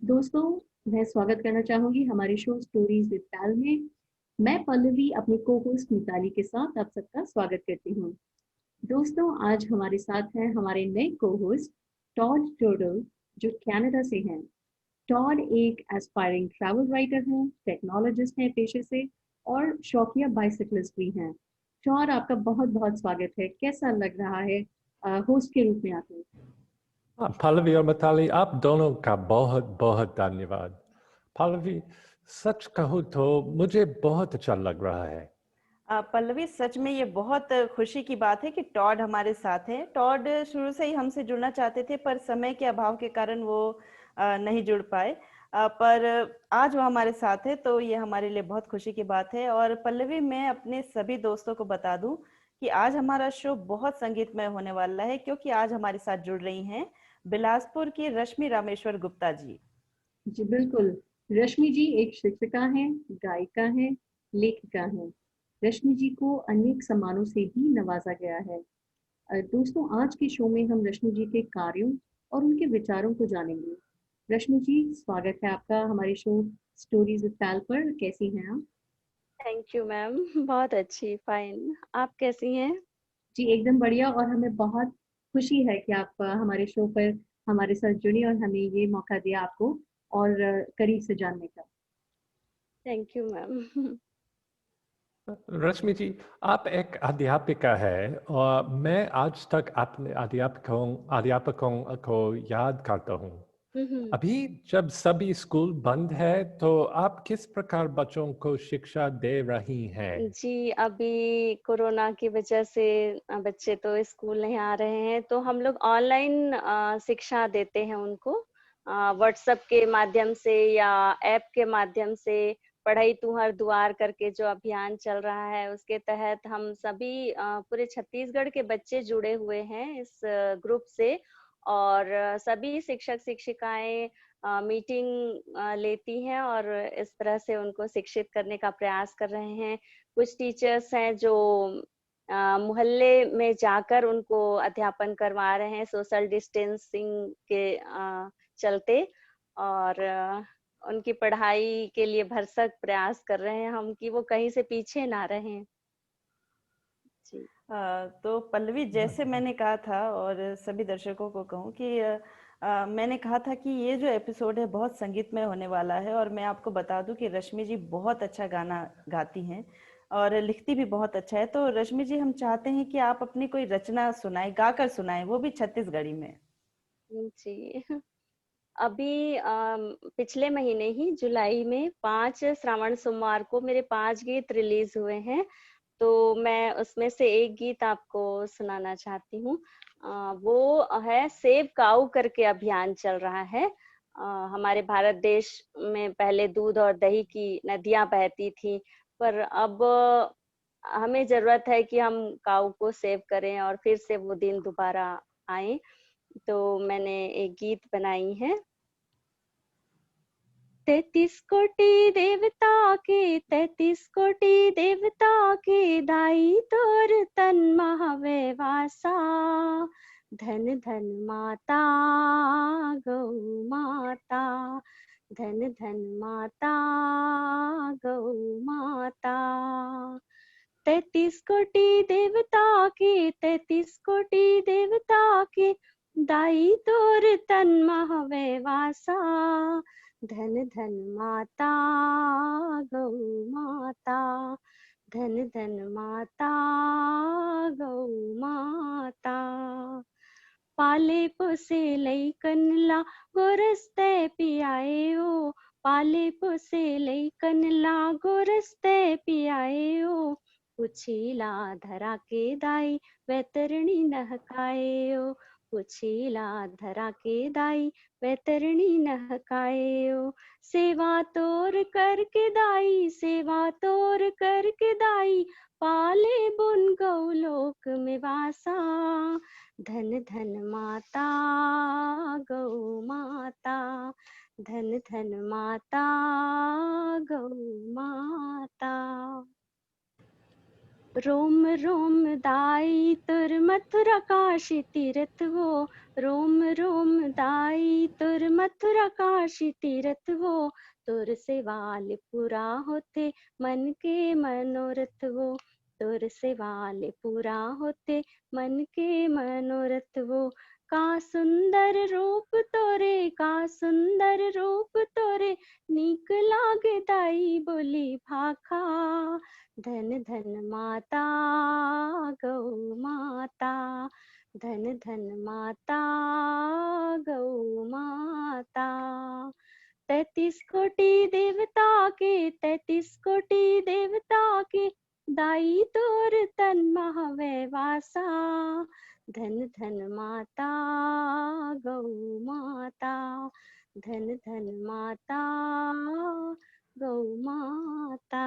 दोस्तों, मैं स्वागत करना चाहूँगी हमारे शो स्टोरीज विद पैल में। मैं पल्लवी अपनी को-होस्ट मिताली के साथ आप सबका स्वागत करती हूँ। दोस्तों, आज हमारे साथ हैं हमारे नए को-होस्ट टॉड टर्टल जो कनाडा से हैं। टॉड एक एस्पायरिंग ट्रैवल राइटर हैं, टेक्नोलॉजिस्ट हैं पेशे से और शौकिया बाइसिकलिस्ट भी हैं। टॉड, आपका बहुत-बहुत स्वागत है। कैसा लग रहा है होस्ट के रूप में आकर? पल्लवी और मिताली, आप दोनों का बहुत बहुत धन्यवाद। पल्लवी, सच कहूँ तो मुझे बहुत अच्छा लग रहा है। पल्लवी, सच में ये बहुत खुशी की बात है कि टॉड हमारे साथ है। टॉड शुरू से ही हमसे जुड़ना चाहते थे, पर समय के अभाव के कारण वो नहीं जुड़ पाए। पर आज वो हमारे साथ है, तो ये हमारे लिए बहुत खुशी की बात है। और पल्लवी, मैं अपने सभी दोस्तों को बता दूं कि आज हमारा शो बहुत संगीतमय होने वाला है, क्योंकि आज हमारे साथ जुड़ रही हैं बिलासपुर की रश्मि रामेश्वर गुप्ता जी। जी बिल्कुल। रश्मि जी एक शिक्षिका हैं, गायिका हैं, लेखिका हैं। रश्मि जी को अनेक सम्मानों से भी नवाजा गया है। दोस्तों, आज के शो में हम रश्मि जी के कार्यों और उनके विचारों को जानेंगे। रश्मि जी, स्वागत है आपका हमारे शो स्टोरीज विद पैल पर। कैसी हैं आप? Thank you ma'am. बहुत अच्छी, फाइन। आप कैसी हैं? जी एकदम बढ़िया, और हमें बहुत खुशी है कि आप हमारे शो पर हमारे साथ जुड़ी और हमें ये मौका दिया आपको और करीब से जानने का। Thank you ma'am. Rashmi ji, आप एक अध्यापिका है और मैं आज तक अपने अध्यापकों को याद करता हूँ। अभी जब सभी स्कूल बंद है तो आप किस प्रकार बच्चों को शिक्षा दे रही हैं? जी, अभी कोरोना की वजह से बच्चे तो स्कूल नहीं आ रहे हैं, तो हम लोग ऑनलाइन शिक्षा देते हैं उनको। व्हाट्सएप के माध्यम से या ऐप के माध्यम से पढ़ई तुहर दुआर करके जो अभियान चल रहा है, उसके तहत हम सभी पूरे छत्तीसगढ़ के बच्चे जुड़े हुए हैं इस ग्रुप से। और सभी शिक्षक-शिक्षिकाएँ मीटिंग लेती हैं और इस तरह से उनको शिक्षित करने का प्रयास कर रहे हैं। कुछ टीचर्स हैं जो मोहल्ले में जाकर उनको अध्यापन करवा रहे हैं सोशल डिस्टेंसिंग के चलते। और उनकी पढ़ाई के लिए भरसक प्रयास कर रहे हैं हम कि वो कहीं से पीछे ना रहें। जी। तो पल्लवी, जैसे मैंने कहा था और सभी दर्शकों को कहूँ कि मैंने कहा था कि ये जो एपिसोड है बहुत संगीतमय होने वाला है। और मैं आपको बता दूं कि रश्मि जी बहुत अच्छा गाना गाती हैं और लिखती भी बहुत अच्छा है। तो रश्मि जी, हम चाहते हैं कि आप अपनी कोई रचना सुनाएं, गाकर सुनाएं, वो भी छत्तीसगढ़ी में। जी। अभी पिछले महीने ही जुलाई में 5 श्रावण सोमवार को मेरे 5 गीत रिलीज हुए हैं। तो मैं उसमें से एक गीत आपको सुनाना चाहती हूँ। वो है सेव काऊ करके अभियान चल रहा है। हमारे भारत देश में पहले दूध और दही की नदियाँ बहती थी, पर अब हमें ज़रूरत है कि हम काऊ को सेव करें और फिर से वो दिन दोबारा आए। तो मैंने एक गीत बनाई है। 33 कोटि देवता के दाई तोर तन महावे वासा। धन धन माता गौ माता, धन धन माता गौ माता। 33 कोटि देवता के दाई तोर तन महावे वासा। धन धन माता गौ माता, धन धन माता गौ माता। पाले पोसे लइकन ला गोरस्ते पियाए ओ, पाले पोसे लइकन ला गोरस्ते पियाए ओ। पुछीला धरा के दाई वैतरणी नहकाए ओ, पुछीला धरा के दाई वैतरणी नहकाए ओ। सेवा तोर करके दाई, सेवा तोर करके दाई, पाले बुन गौलोक में वासा। धन धन माता गौ माता, धन धन माता गौ माता। रोम रोम दाई तुर मथुरा काशी तीरथ वो, रोम रोम दाई तुर मथुरा काशी तीरथ वो, तुर सेवाल पूरा होते मन के मनोरथ वो, तुर सेवाल पूरा होते मन के मनोरथ वो। का सुंदर रूप तोरे, का सुंदर रूप तोरे, नीक लागे दाई बोली भाखा, धन धन माता गौ माता, धन धन माता गौ माता। 33 कोटि देवता के, 33 कोटि देवता के, दाई तोर तन महवै वासा, धन धन माता गौ माता, धन धन माता गौ माता।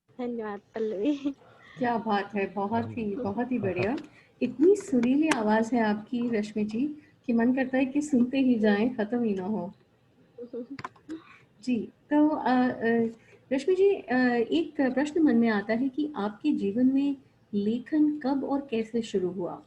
धन्यवाद पल्लवी। क्या बात है, बहुत ही बढ़िया। इतनी सुरीली आवाज है आपकी रश्मि जी कि मन करता है कि सुनते ही जाएं, खत्म ही ना हो। जी, तो रश्मि जी, एक प्रश्न मन में आता है कि आपके जीवन में लेखन कब और कैसे शुरू हुआ?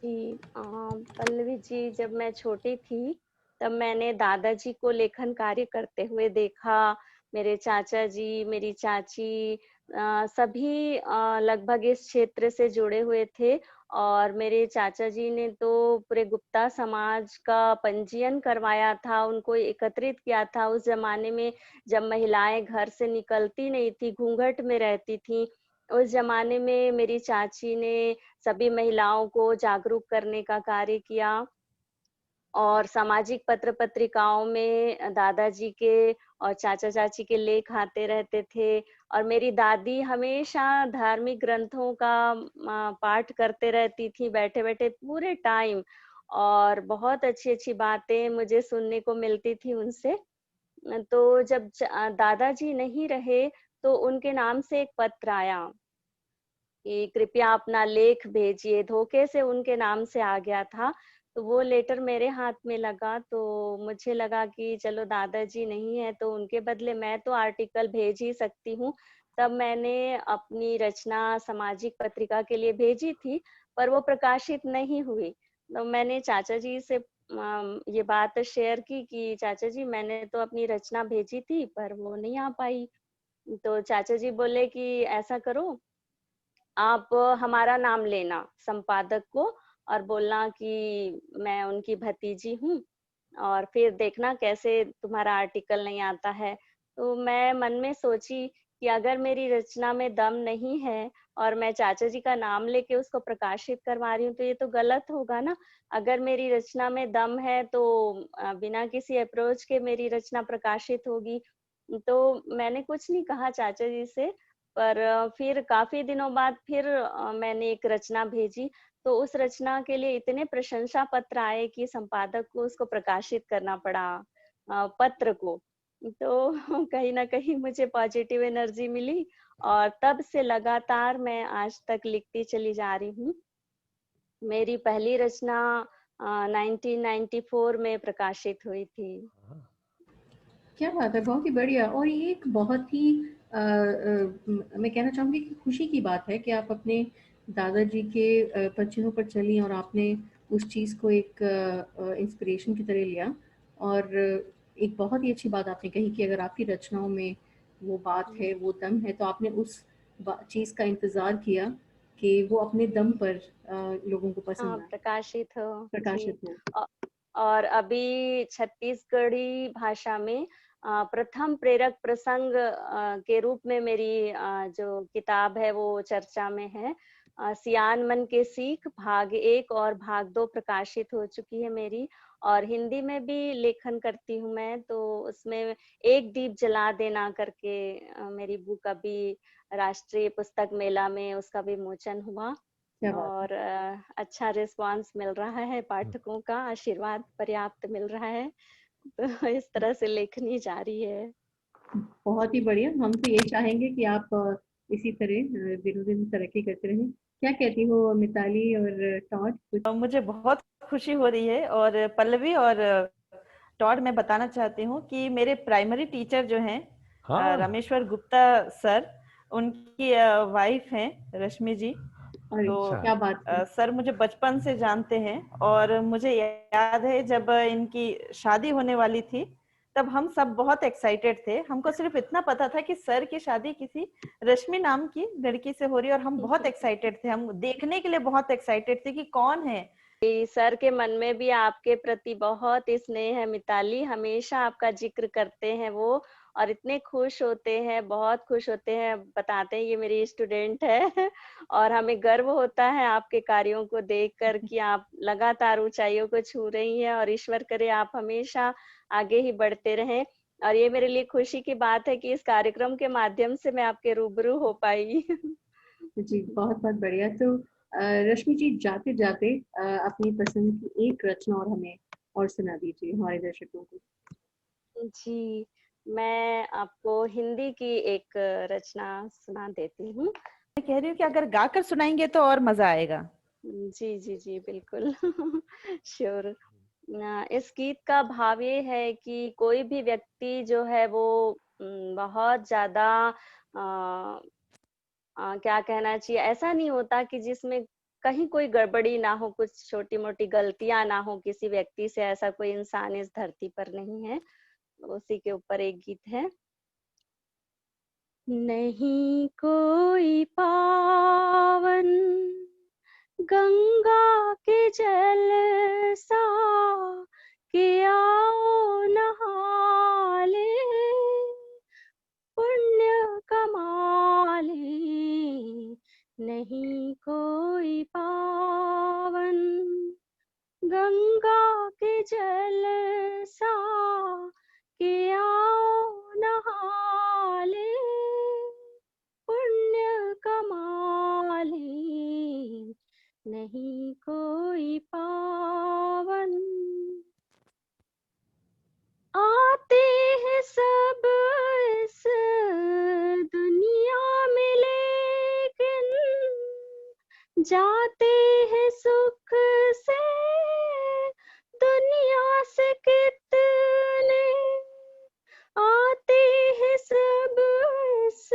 जी, पल्लवी जी, जब मैं छोटी थी तब मैंने दादाजी को लेखन कार्य करते हुए देखा। मेरे चाचा जी, मेरी चाची सभी लगभग इस क्षेत्र से जुड़े हुए थे और मेरे चाचा जी ने तो पूरे गुप्ता समाज का पंजीयन करवाया था, उनको एकत्रित किया था। उस ज़माने में जब महिलाएँ घर से निकलती नहीं थी, घूंघट में रहती थीं, उस ज़माने में मेरी चाची ने सभी महिलाओं को जागरूक करने का कार्य किया और सामाजिक पत्र-पत्रिकाओं में दादाजी के और चाचा-चाची के लेख आते रहते थे और मेरी दादी हमेशा धार्मिक ग्रंथों का पाठ करते रहती थी बैठे-बैठे पूरे टाइम और बहुत अच्छी-अच्छी बातें मुझे सुनने को मिलती थी उनसे। तो जब दादाजी नहीं रहे, तो उनके नाम से एक पत्र आया कि कृपया अपना लेख भेजिए, धोखे से उनके नाम से आ गया था। तो वो लेटर मेरे हाथ में लगा तो मुझे लगा कि चलो दादाजी नहीं है तो उनके बदले मैं तो आर्टिकल भेज ही सकती हूँ। तब मैंने अपनी रचना सामाजिक पत्रिका के लिए भेजी थी, पर वो प्रकाशित नहीं हुई। तो मैंने चाचा जी से ये बात शेयर की कि चाचा जी मैंने तो अपनी रचना भेजी थी पर वो नहीं आ पाई। तो चाचा जी बोले कि ऐसा करो आप हमारा नाम लेना संपादक को और बोलना कि मैं उनकी भतीजी हूँ और फिर देखना कैसे तुम्हारा आर्टिकल नहीं आता है। तो मैं मन में सोची कि अगर मेरी रचना में दम नहीं है और मैं चाचा जी का नाम लेके उसको प्रकाशित करवा रही हूँ तो ये तो गलत होगा ना। अगर मेरी रचना में दम है तो बिना किसी अप्रोच के मेरी रचना प्रकाशित होगी। तो मैंने कुछ नहीं कहा चाचा जी से पर फिर काफ़ी दिनों बाद फिर मैंने एक रचना भेजी, तो उस रचना के लिए इतने प्रशंसा पत्र आए कि संपादक को उसको प्रकाशित करना पड़ा पत्र को। तो कहीं न कहीं मुझे पॉजिटिव एनर्जी मिली और तब से लगातार मैं आज तक लिखती चली जा रही हूँ। मेरी पहली रचना 1994 में प्रकाशित हुई थी। क्या बात है, बहुत ही बढ़िया। और ये एक बहुत ही मैं कहना चाहूँगी कि खुशी की बात है कि आप अपने दादाजी के पचिनों पर चली और आपने उस चीज़ को एक इंस्पिरेशन की तरह लिया। और एक बहुत ही अच्छी बात आपने कही कि अगर आपकी रचनाओं में वो बात है, वो दम है, तो आपने उस चीज़ का इंतज़ार किया कि वो अपने दम पर लोगों को हाँ, पसंद आए, प्रकाशित हो। जी। प्रकाशित हो। औ और अभी छत्तीसगढ़ी भाषा में प्रथम प्रेरक प्रसंग के रूप में मेरी जो किताब है वो चर्चा में है। सियान मन के सीख भाग 1 और भाग 2 प्रकाशित हो चुकी है मेरी और हिंदी में भी लेखन करती हूँ मैं, तो उसमें एक दीप जला देना करके मेरी बुक अभी राष्ट्रीय पुस्तक मेला में उसका विमोचन हुआ। क्या बात है। और अच्छा रिस्पांस मिल रहा है, पाठकों का आशीर्वाद पर्याप्त मिल रहा है। तो इस तरह से लेखनी जारी है। बहुत ही बढ़िया। हम तो ये चाहेंगे कि आप इसी तरह दिनों-दिन तरक्की करते रहें। क्या कहती हो मिताली और टॉड कुछ? मुझे बहुत खुशी हो रही है और पल्लवी और टॉड मैं बताना चाहती हूँ कि मेरे प्राइमरी टीचर जो हैं हाँ। रामेश्वर गुप्ता सर, उनकी वाइफ हैं रश्मि जी। अरे तो क्या बात है। सर मुझे बचपन से जानते हैं और मुझे याद है जब इनकी शादी होने वाली थी तब हम सब बहुत एक्साइटेड थे। हमको सिर्फ इतना पता था कि सर की शादी किसी रश्मि नाम की लड़की से हो रही है और हम बहुत एक्साइटेड थे, हम देखने के लिए बहुत एक्साइटेड थे कि कौन है। सर के मन में भी आपके प्रति बहुत स्नेह है मिताली, हमेशा आपका जिक्र करते हैं वो, और इतने खुश होते हैं, बहुत खुश होते हैं, बताते हैं ये मेरी स्टूडेंट है और हमें गर्व होता है आपके कार्यों को देखकर कि आप लगातार ऊंचाइयों को छू रही हैं और ईश्वर करे आप हमेशा आगे ही बढ़ते रहें। और ये मेरे लिए खुशी की बात है कि इस कार्यक्रम के माध्यम से मैं आपके रूबरू हो पाई। जी बहुत बहुत बढ़िया। तो रश्मि जी जाते जाते अपनी पसंद की एक रचना और हमें और सुना दीजिए हमारे दर्शकों को। जी, मैं आपको हिंदी की एक रचना सुना देती हूँ। मैं कह रही हूँ कि अगर गाकर सुनाएंगे तो और मजा आएगा। जी जी जी बिल्कुल श्योर। इस गीत का भाव ये है कि कोई भी व्यक्ति जो है वो बहुत ज्यादा क्या कहना चाहिए, ऐसा नहीं होता कि जिसमें कहीं कोई गड़बड़ी ना हो, कुछ छोटी मोटी गलतियां ना हो किसी व्यक्ति से, ऐसा कोई इंसान इस धरती पर नहीं है। उसी के ऊपर एक गीत है। नहीं कोई पावन गंगा के जल सा कि आओ नहा ले, पुण्य कमा ले। नहीं कोई पावन गंगा के जल सा कि आओ नहा ले, पुण्य कमा ले। नहीं कोई पावन। आते हैं सब इस दुनिया में लेकिन जाते हैं सुख से दुनिया से कितने। आते हैं सब इस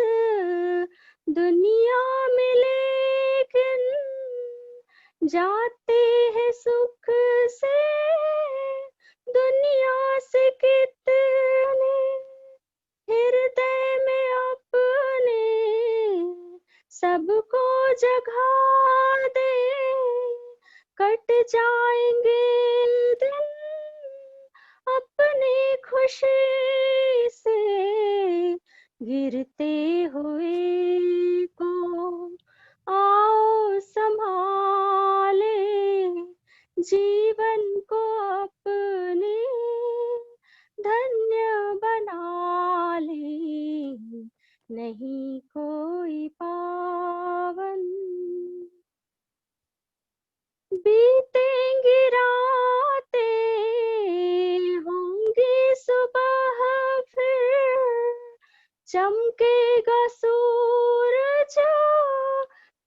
दुनिया में लेकिन जाते हैं सुख से दुनिया से कितने। हृदय में अपने सबको जगा दे, कट जाएंगे दिन अपनी खुशी से। गिरते हुए को आओ संभाले, जीवन को अपने धन्य बना ले। नहीं कोई पावन। बीतेंगी रातें होंगी सुबह फिर, चमकेगा सूरज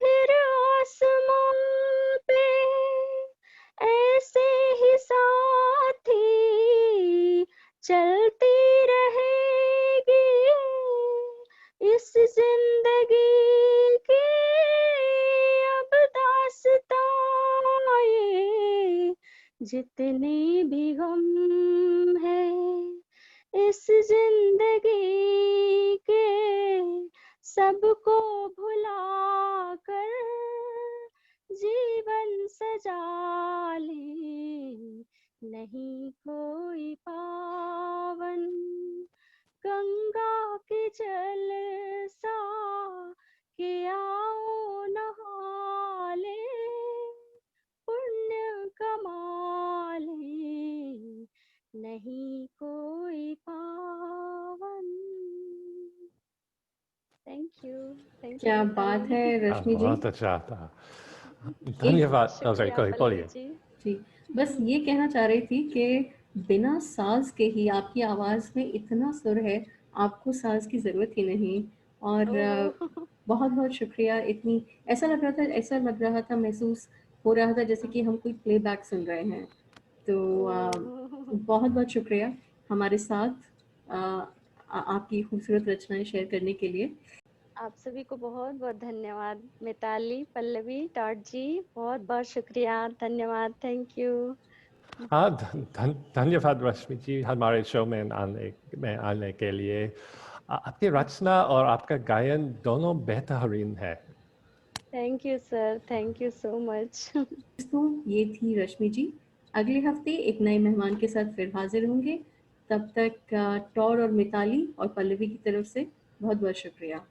फिर आसमां पे। ऐसे ही साथी चलती रहेगी इस जिंदगी की अब दास्तां। ये जितने भी गम है इस जिंदगी के, सबको भुला कर जीवन सजा ले। नहीं कोई पावन गंगा के जल सा कि आओ नहा ले, पुण्य कमा ले। नहीं कोई पावन। थैंक यू क्या बात है रश्मि जी। बहुत अच्छा था, एक धन्यवाद। शुक्रिया कोई पल्लवी बोलिए। जी। जी बस ये कहना चाह रही थी कि बिना साज के ही आपकी आवाज में इतना सुर है, आपको साज की जरूरत ही नहीं। और ओह, बहुत बहुत शुक्रिया। इतनी ऐसा लग रहा था, महसूस हो रहा था जैसे कि हम कोई प्लेबैक सुन रहे हैं। तो ओह, बहुत बहुत शुक्रिया हमारे साथ आपकी खूबसूरत रचनाएं शेयर करने के लिए। आप सभी को बहुत बहुत धन्यवाद। मिताली, पल्लवी, टॉड जी, बहुत बहुत शुक्रिया, धन्यवाद, थैंक यू। हाँ, धन्यवाद रश्मि जी हमारे शो में आने के लिए। आपकी रचना और आपका गायन दोनों बेहतरीन है। Thank you sir, thank you so much. दोस्तों, ये थी रश्मि जी। अगले हफ्ते एक नए मेहमान के साथ फिर हाजिर होंगे। तब तक टॉड और मिताली और पल्लवी की तरफ से बहुत बहुत शुक्रिया।